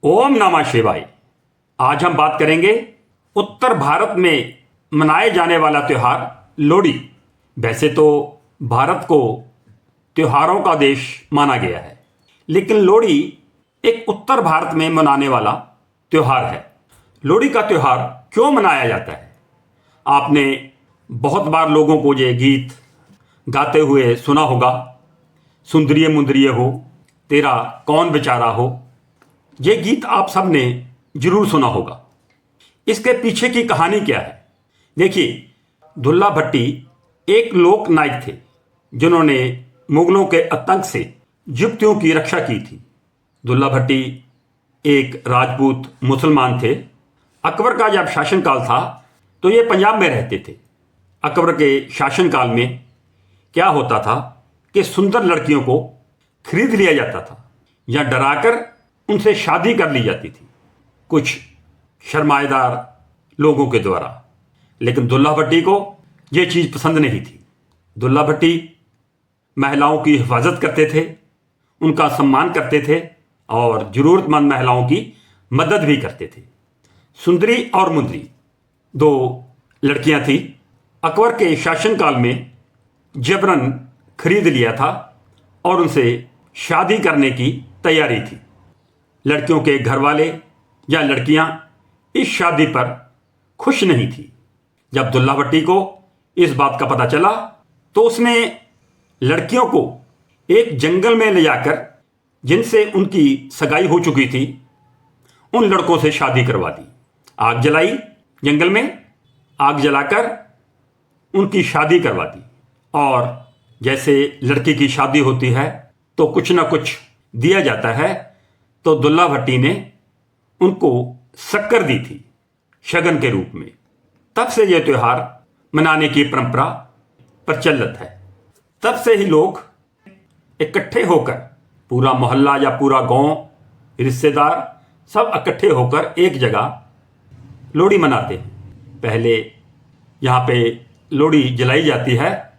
ओम नमः शिवाय। आज हम बात करेंगे उत्तर भारत में मनाए जाने वाला त्योहार लोहड़ी। वैसे तो भारत को त्योहारों का देश माना गया है, लेकिन लोहड़ी एक उत्तर भारत में मनाने वाला त्योहार है। लोहड़ी का त्योहार क्यों मनाया जाता है? आपने बहुत बार लोगों को ये गीत गाते हुए सुना होगा, सुंदरिये मुंदरिये हो, तेरा कौन बेचारा हो। ये गीत आप सब ने जरूर सुना होगा। इसके पीछे की कहानी क्या है? देखिए, दुल्ला भट्टी एक लोक नायक थे जिन्होंने मुगलों के आतंक से युवतियों की रक्षा की थी। दुल्ला भट्टी एक राजपूत मुसलमान थे। अकबर का जब शासनकाल था तो ये पंजाब में रहते थे। अकबर के शासनकाल में क्या होता था कि सुंदर लड़कियों को खरीद लिया जाता था या डराकर उनसे शादी कर ली जाती थी कुछ शर्माएदार लोगों के द्वारा। लेकिन दुल्ला भट्टी को यह चीज पसंद नहीं थी। दुल्ला भट्टी महिलाओं की हिफाजत करते थे, उनका सम्मान करते थे और जरूरतमंद महिलाओं की मदद भी करते थे। सुंदरी और मुंदरी दो लड़कियां थी। अकबर के शासनकाल में जबरन खरीद लिया था और उनसे शादी करने की तैयारी थी। लड़कियों के घर वाले या लड़कियां इस शादी पर खुश नहीं थी। जब दुल्ला भट्टी को इस बात का पता चला तो उसने लड़कियों को एक जंगल में ले जाकर, जिनसे उनकी सगाई हो चुकी थी, उन लड़कों से शादी करवा दी। आग जलाई, जंगल में आग जलाकर उनकी शादी करवा दी। और जैसे लड़की की शादी होती है तो कुछ ना कुछ दिया जाता है, तो दुल्ला भट्टी ने उनको शक्कर दी थी शगन के रूप में। तब से यह त्योहार मनाने की परंपरा प्रचलित है। तब से ही लोग इकट्ठे होकर, पूरा मोहल्ला या पूरा गांव, रिश्तेदार सब इकट्ठे होकर एक जगह लोहड़ी मनाते हैं। पहले यहाँ पे लोहड़ी जलाई जाती है,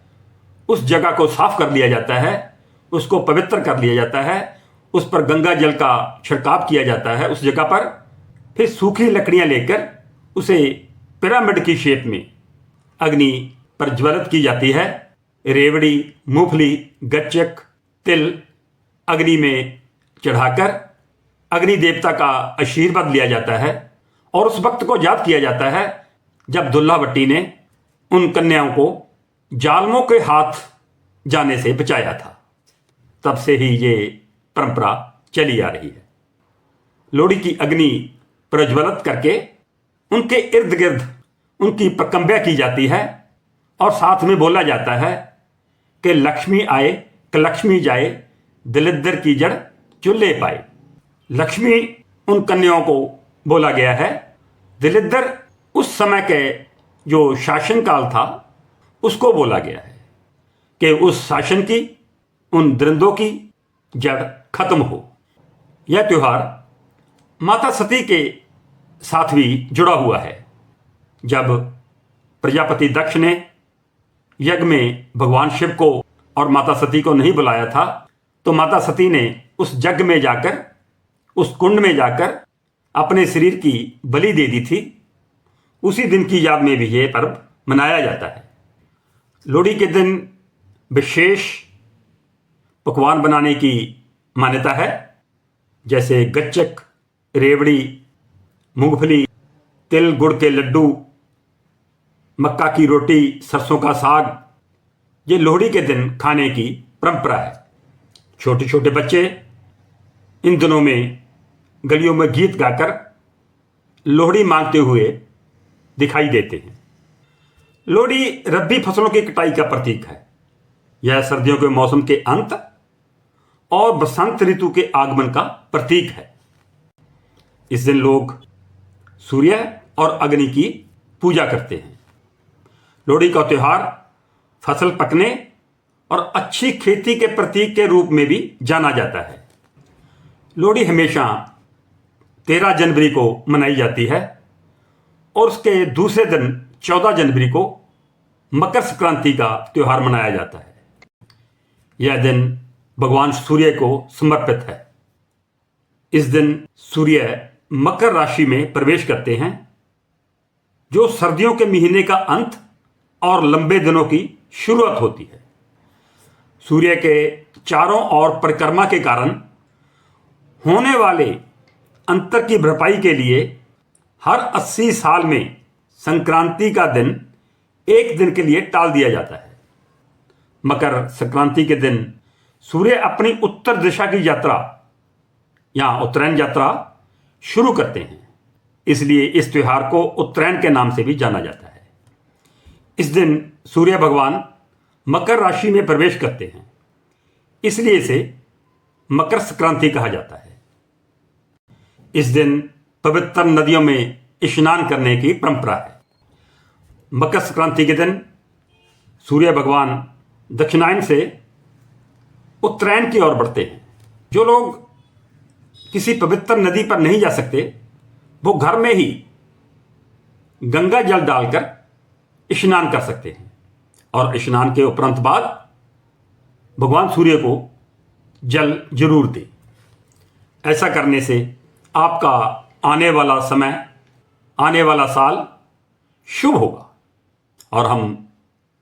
उस जगह को साफ कर लिया जाता है, उसको पवित्र कर लिया जाता है, उस पर गंगा जल का छिड़काव किया जाता है उस जगह पर। फिर सूखी लकड़ियां लेकर उसे पिरामिड की शेप में अग्नि पर ज्वलित की जाती है। रेवड़ी, मूंगफली, गच्चक, तिल अग्नि में चढ़ाकर अग्नि देवता का आशीर्वाद लिया जाता है और उस वक्त को याद किया जाता है जब दुल्ला भट्टी ने उन कन्याओं को जालमों के हाथ जाने से बचाया था। तब से ही ये परंपरा चली आ रही है। लोहड़ी की अग्नि प्रज्वलित करके उनके इर्द गिर्द उनकी प्रकंबा की जाती है और साथ में बोला जाता है कि लक्ष्मी आए कि लक्ष्मी जाए, दलिद्दर की जड़ चूल्हे पाए। लक्ष्मी उन कन्याओं को बोला गया है। दलिद्दर उस समय के जो शासनकाल था उसको बोला गया है कि उस शासन की, उन दरिंदों की जड़ खत्म हो। यह त्योहार माता सती के साथ भी जुड़ा हुआ है। जब प्रजापति दक्ष ने यज्ञ में भगवान शिव को और माता सती को नहीं बुलाया था, तो माता सती ने उस यज्ञ में जाकर, उस कुंड में जाकर अपने शरीर की बलि दे दी थी। उसी दिन की याद में भी यह पर्व मनाया जाता है। लोहड़ी के दिन विशेष पकवान बनाने की मान्यता है, जैसे गच्चक, रेवड़ी, मूंगफली, तिल गुड़ के लड्डू, मक्का की रोटी, सरसों का साग। ये लोहड़ी के दिन खाने की परंपरा है। छोटे छोटे बच्चे इन दिनों में गलियों में गीत गाकर लोहड़ी मांगते हुए दिखाई देते हैं। लोहड़ी रबी फसलों की कटाई का प्रतीक है। यह सर्दियों के मौसम के अंत और बसंत ऋतु के आगमन का प्रतीक है। इस दिन लोग सूर्य और अग्नि की पूजा करते हैं। लोहड़ी का त्योहार फसल पकने और अच्छी खेती के प्रतीक के रूप में भी जाना जाता है। लोहड़ी हमेशा 13 जनवरी को मनाई जाती है और उसके दूसरे दिन 14 जनवरी को मकर संक्रांति का त्योहार मनाया जाता है। यह दिन भगवान सूर्य को समर्पित है। इस दिन सूर्य मकर राशि में प्रवेश करते हैं, जो सर्दियों के महीने का अंत और लंबे दिनों की शुरुआत होती है। सूर्य के चारों ओर परिक्रमा के कारण होने वाले अंतर की भरपाई के लिए हर 80 साल में संक्रांति का दिन एक दिन के लिए टाल दिया जाता है। मकर संक्रांति के दिन सूर्य अपनी उत्तर दिशा की यात्रा या उत्तरायण यात्रा शुरू करते हैं, इसलिए इस त्योहार को उत्तरायण के नाम से भी जाना जाता है। इस दिन सूर्य भगवान मकर राशि में प्रवेश करते हैं, इसलिए इसे मकर संक्रांति कहा जाता है। इस दिन पवित्र नदियों में स्नान करने की परंपरा है। मकर संक्रांति के दिन सूर्य भगवान दक्षिणायन से उत्तरायण की ओर बढ़ते हैं। जो लोग किसी पवित्र नदी पर नहीं जा सकते, वो घर में ही गंगा जल डालकर स्नान कर सकते हैं और स्नान के उपरांत बाद भगवान सूर्य को जल जरूर दें। ऐसा करने से आपका आने वाला समय, आने वाला साल शुभ होगा और हम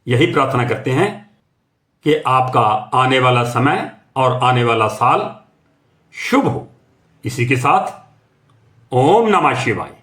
यही प्रार्थना करते हैं कि आपका आने वाला समय और आने वाला साल शुभ हो। इसी के साथ ओम नमः शिवाय।